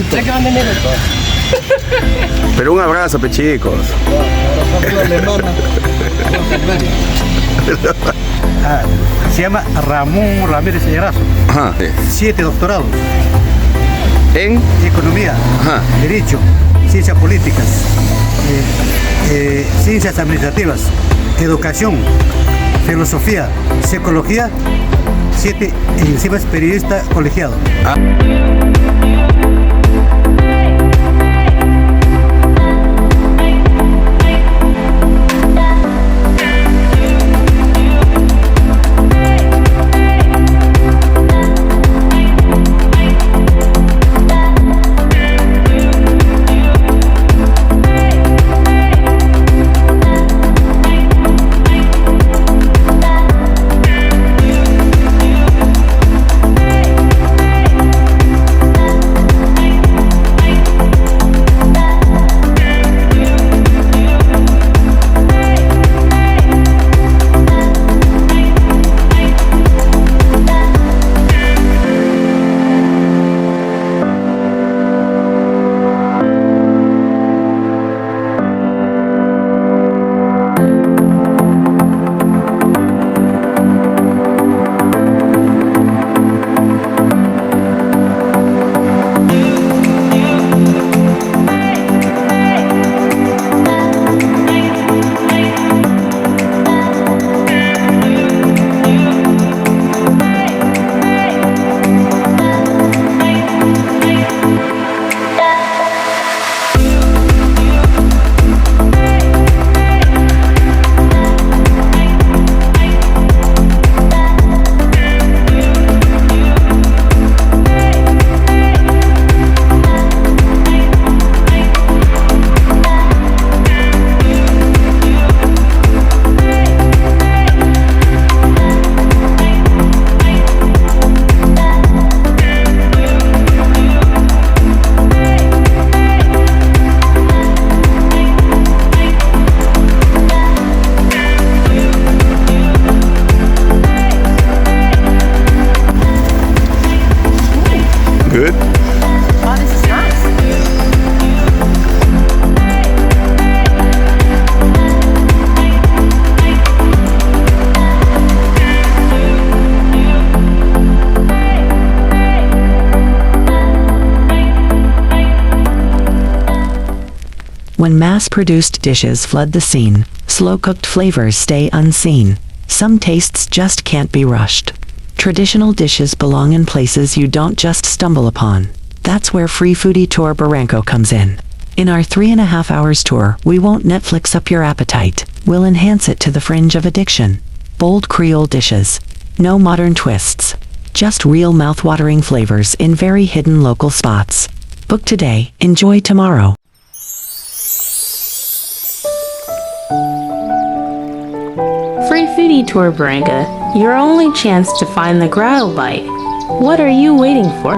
Carlito. Pero un abrazo, pe chicos. Se llama Ramón Ramírez Erazo. Ajá. 7 doctorados. ¿En? Economía, Ajá. Derecho, Ciencias Políticas, Ciencias Administrativas, Educación, Filosofía, Psicología, 7, y encima es periodista colegiado. Ah. Good. Oh, this is nice. When mass-produced dishes flood the scene, slow-cooked flavors stay unseen. Some tastes just can't be rushed. Traditional dishes belong in places you don't just stumble upon. That's where Free Foodie Tour Barranco comes in. In our 3.5 hours tour, we won't Netflix up your appetite. We'll enhance it to the fringe of addiction. Bold Creole dishes. No modern twists. Just real mouth-watering flavors in very hidden local spots. Book today, enjoy tomorrow. Free Foodie Tour Barranca, your only chance to find the grotto bite. What are you waiting for?